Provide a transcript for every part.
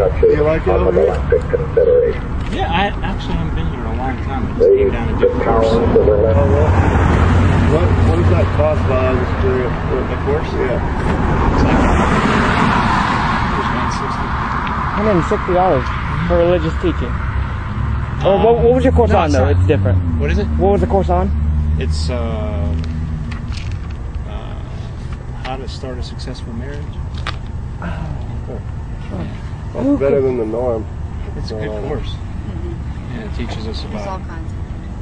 You like it over here? Yeah, I actually haven't been here in a long time. I just came down to do a course. What does that cost by the course? Yeah. It's like $160 for religious teaching. Or what was your course on though? It's different. What is it? What was the course on? It's how to start a successful marriage. That's better than the norm. It's a good course. And it teaches us about all kinds of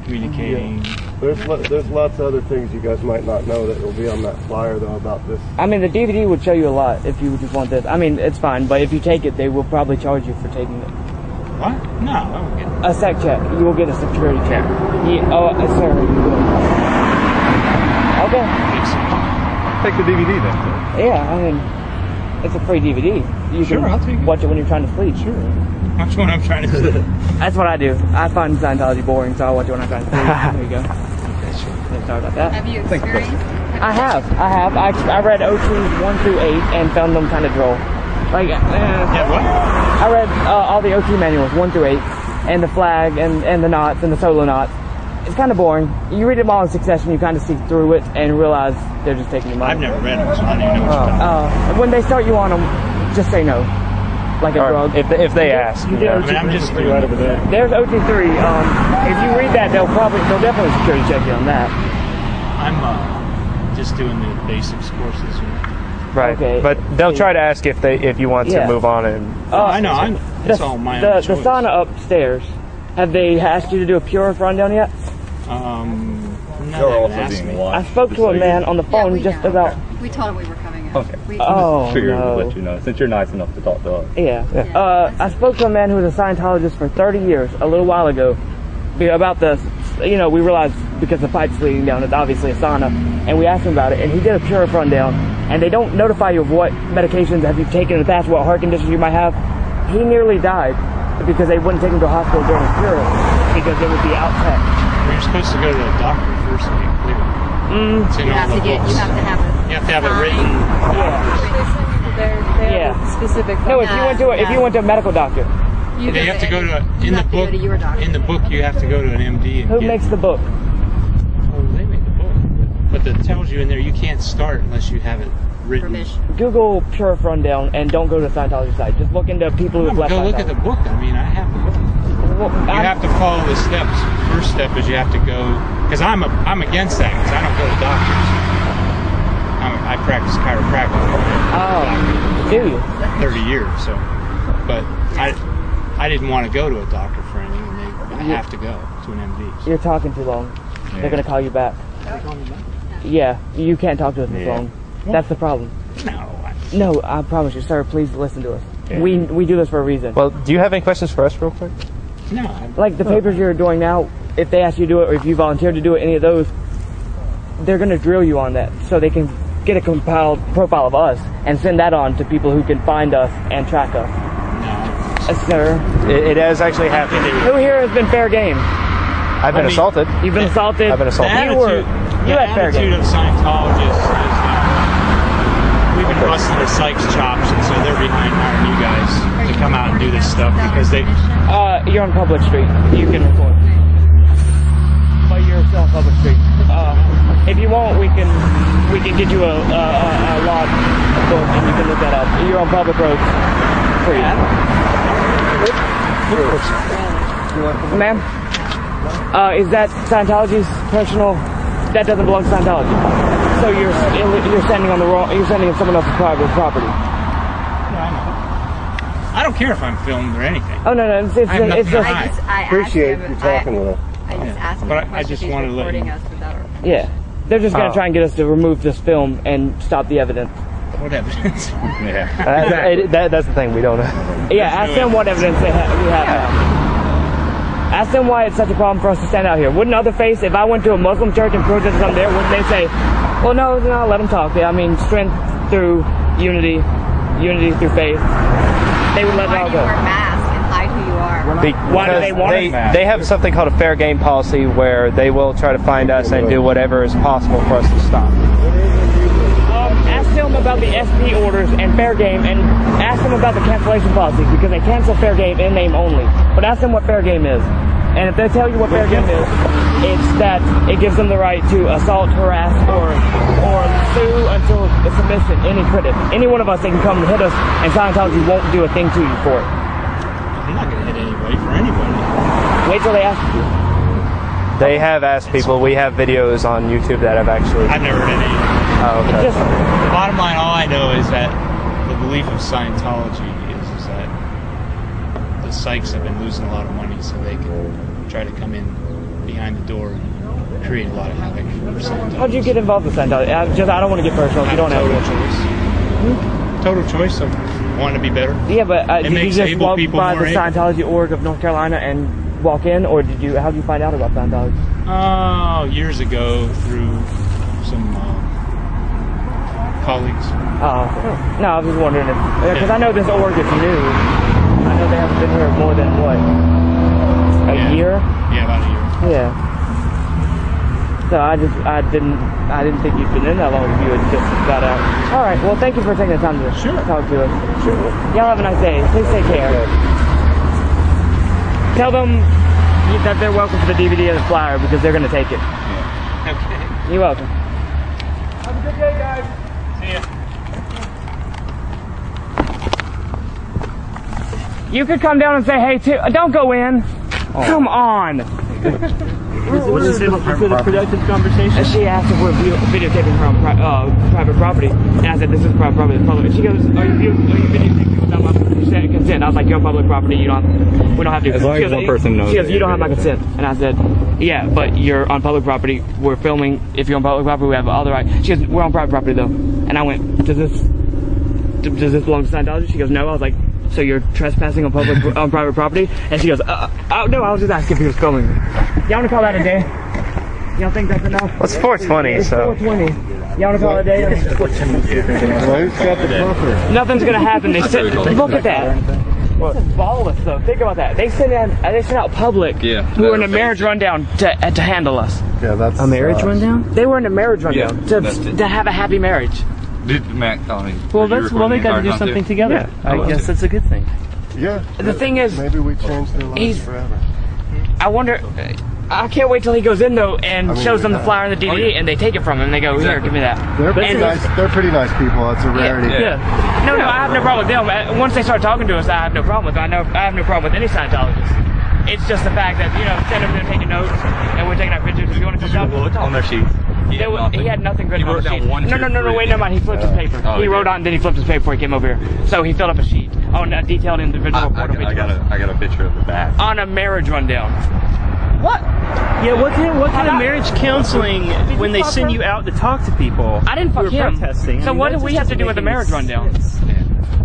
communicating. Yeah. There's lots of other things you guys might not know that will be on that flyer though about this. I mean, the DVD would show you a lot if you just want this. I mean, it's fine, but if you take it, they will probably charge you for taking it. What? No, I won't get it. A sec check. You will get a security check. Sir, you will. Okay. Take the DVD then. Yeah, I mean, it's a free DVD. You Sure, I'll take it. Watch it when you're trying to sleep. Sure. Watch what I'm trying to do. That's what I do. I find Scientology boring, so I watch it when I'm trying to sleep. There you go. Okay, sure. Sorry about that. Have you experienced? I have. I read OTs 1 through 8 and found them kind of droll. Like, Yeah, what? I read all the OT manuals 1 through 8, and the flag and the knots and the solo knots. It's kind of boring. You read them all in succession, you kind of see through it and realize they're just taking your money. I've never read them, so I don't even know what you're talking about. When they start you on them, just say no. Like a drug. If they ask. I mean, I'm just doing right over there. There's OT3. If you read that, they'll definitely security check you on that. I'm just doing the basics courses. You know? Right. Okay. But they'll try to ask if you want to move on and. I know. It's all my own choice. The sauna upstairs. Have they asked you to do a pure rundown yet? No, they haven't asked me. I spoke to a man on the phone just about. We told him we were coming in. Okay. Oh, Figured no. we'd let you know, since you're nice enough to talk to us. Yeah. I spoke to a man who was a Scientologist for 30 years, a little while ago, about this. We realized because the pipe's leading down, it's obviously a sauna, and we asked him about it, and he did a pure rundown, and they don't notify you of what medications have you taken in the past, what heart conditions you might have. He nearly died because they wouldn't take him to a hospital during a cure because it would be out tech. You're supposed to go to the doctor first to get clear. You have to have it. You have to have it written. Yeah. Specific. No, if you went to a medical doctor. You have to go to in the book. To your doctor. In the book, you have to go to an MD. And Who makes the book? Oh, they make the book. But it tells you in there you can't start unless you have it written. Permission. Google Pure Rundown and don't go to the Scientology site. Just look into people who've left Go look at the book. I mean, I have the book. Well, You have to follow the steps. First step is you have to go, because I'm against that, because I don't go to doctors. I practice chiropractic. Oh, do you? 30 years, so. But I didn't want to go to a doctor for anything, and they have to go to an MD. So. You're talking too long. Yeah. They're gonna call you back. Yeah, you can't talk to us this long. That's the problem. No, I promise you, sir. Please listen to us. Yeah. We do this for a reason. Well, do you have any questions for us, real quick? No. Like the papers you're doing now, if they ask you to do it, or if you volunteer to do it, any of those, they're gonna drill you on that, so they can get a compiled profile of us and send that on to people who can find us and track us. No. Sir. It has actually happened. Who here has been fair game? I've been assaulted. You've been assaulted? I've been assaulted. You had fair game. The attitude of Scientologists is we've been busting their psychs chops, and so they're behind hiring you guys to come out and do this stuff because they... You're on public street. You can record. But you're still on public street. If you want, we can get you a log book and you can look that up. You're on public roads. Free. Ma'am? Is that Scientology's personal? That doesn't belong to Scientology. So you're standing on the wrong. You're standing on someone else's private property. No, I know. I don't care if I'm filmed or anything. Oh no, it's just. I appreciate you talking with us. I just asked him But a I question just if he's wanted to let recording you- us without our permission. Yeah, they're just gonna try and get us to remove this film and stop the evidence. What evidence? Yeah. That's the thing, we don't know. Yeah, ask them what evidence we have. Ask them why it's such a problem for us to stand out here. Wouldn't other face, if I went to a Muslim church and protested something there, wouldn't they say, well, no, let them talk. I mean, strength through unity through faith. They would let it all go. Why do you wear a mask and hide who you are? Why do they want it? They have something called a fair game policy where they will try to find us and do whatever is possible for us to stop. Ask them about the SP orders and fair game, and ask them about the cancellation policies, because they cancel fair game in name only. But ask them what fair game is. And if they tell you what fair game is, it's that it gives them the right to assault, harass, or sue until the submission, any critic. Any one of us, they can come and hit us, and Scientology won't do a thing to you for it. I'm not going to hit anybody for anybody. Wait till they ask you. They have asked people. We have videos on YouTube that have actually. I've never hit anybody. Oh, okay. Just, The bottom line, all I know is that the belief of Scientology is that the psychs have been losing a lot of money, so they can try to come in behind the door and create a lot of havoc for Scientology. how'd you get involved with Scientology? I don't want to get personal. If you don't have total a choice. Total choice of wanting to be better. Yeah, but did you makes just able walk people by more the able. Scientology org of North Carolina and walk in, or how did you find out about Scientology? Oh, years ago through some colleagues. No, I was just wondering if, because I know this org is new. I know they haven't been here more than what, a year? Yeah, about a year. Yeah. So I didn't think you'd been in that long if you had just got out. All right. Well, thank you for taking the time to talk to us. Sure. Y'all have a nice day. Please take care. Tell them that they're welcome for the DVD and the flyer because they're going to take it. Yeah. Okay. You're welcome. Have a good day, guys. See ya. You could come down and say hey too. Don't go in. Oh. Come on. Was this a productive conversation? And she asked if we're videotaping her on private property, and I said this is private property. It's public. And she goes, "Are you videotaping without my consent?" I was like, "You're on public property. We don't have to." As long as one person knows. She goes, that "You don't you're have my consent." And I said, "Yeah, but you're on public property. We're filming. If you're on public property, we have all the right." She goes, "We're on private property though." And I went, "Does this belong to Scientology?" She goes, "No." I was like, "So you're trespassing on private property?" And she goes, "Oh no, I was just asking if he was filming." Y'all want to call that a day? Y'all think that's enough? Well, it's 420, It's so. 420. Y'all want to call it a day? Well, who's got the buffer? Nothing's gonna happen. They said, look at that. This is ballless though. Think about that. They sent out public who were in a marriage rundown to handle us. Yeah, that's A marriage rundown? They were in a marriage rundown Yeah, to have a happy marriage. Did Matt tell me? Well, they got to do something together. I guess that's a good thing. Yeah. The thing is, maybe we changed their lives he's- forever. I wonder. I can't wait till he goes in though and shows them the flyer and the DVD, and they take it from him and they go, "Here, give me that." They're pretty And- nice. They're pretty nice people. It's a rarity. No, I have no problem with them. Once they start talking to us, I have no problem with them. I have no problem with any Scientologist. It's just the fact that, send them there taking notes, and we're taking our pictures. If you want to come down, On their sheet. he had nothing written He on wrote the down sheet. 1, 2, No, wait, 3. never mind. He flipped his paper. Oh, He he wrote did. on, then he flipped his paper before he came over here. So he filled up a sheet on a detailed individual report. I got a picture of the back. On a marriage rundown. What? Yeah, what kind of marriage counseling when they send you out to talk to people? I didn't who fuck are him. protesting? So what do we have to do with the marriage rundown?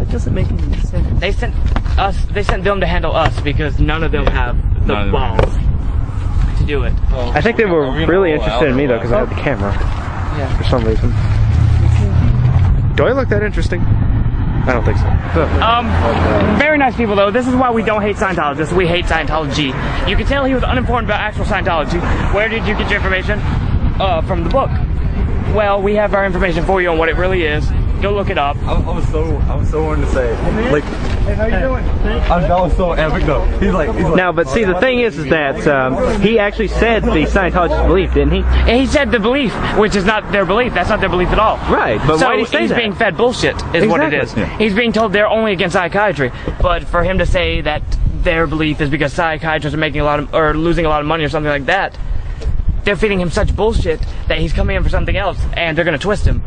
It doesn't make any sense. They sent them to handle us because none of them have the None of them. balls to do it. I think they were really interested in me, though, because I had the camera. Yeah. For some reason. Do I look that interesting? I don't think so. Very nice people though. This is why we don't hate Scientologists. We hate Scientology. You can tell he was uninformed about actual Scientology. Where did you get your information? From the book. Well, we have our information for you on what it really is. Go look it up. I was so wanting to say, like, Hey, how you doing? that was so epic though. He's like, No, but see, the thing is that he actually said the Scientologist belief, didn't he? And he said the belief, which is not their belief. That's not their belief at all. Right, but so why did he say he's that? being fed bullshit, is what it is. Exactly. Yeah. He's being told they're only against psychiatry. But for him to say that their belief is because psychiatrists are making or losing a lot of money or something like that, they're feeding him such bullshit that he's coming in for something else, and they're gonna twist him.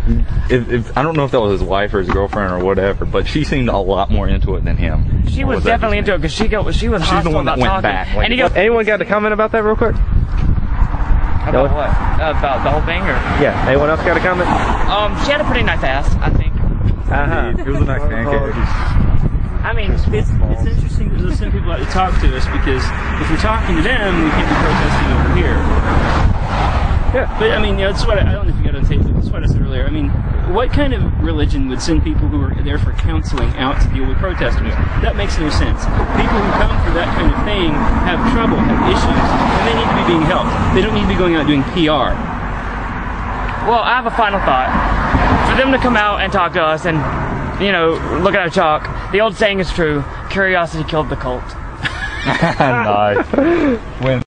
I don't know if that was his wife or his girlfriend or whatever, but she seemed a lot more into it than him. She was that definitely just into it because she was She's hostile the one that about went talking. back, like- and he goes, Anyone got to comment about that real quick? about what? About the whole thing, or? Yeah. Anyone else got a comment? She had a pretty nice ass, I think. He was a nice pancake. I mean, It's interesting to send people out to talk to us because if we're talking to them, we can't be protesting over here. Yeah. But I mean, that's what I don't know if you got on tape. That's what I said earlier. I mean, what kind of religion would send people who are there for counseling out to deal with protesters? That makes no sense. People who come for that kind of thing have trouble, have issues, and they need to be being helped. They don't need to be going out doing PR. well, I have a final thought. for them to come out and talk to us and, you know, look at our chalk. The old saying is true, curiosity killed the cult. Nice. When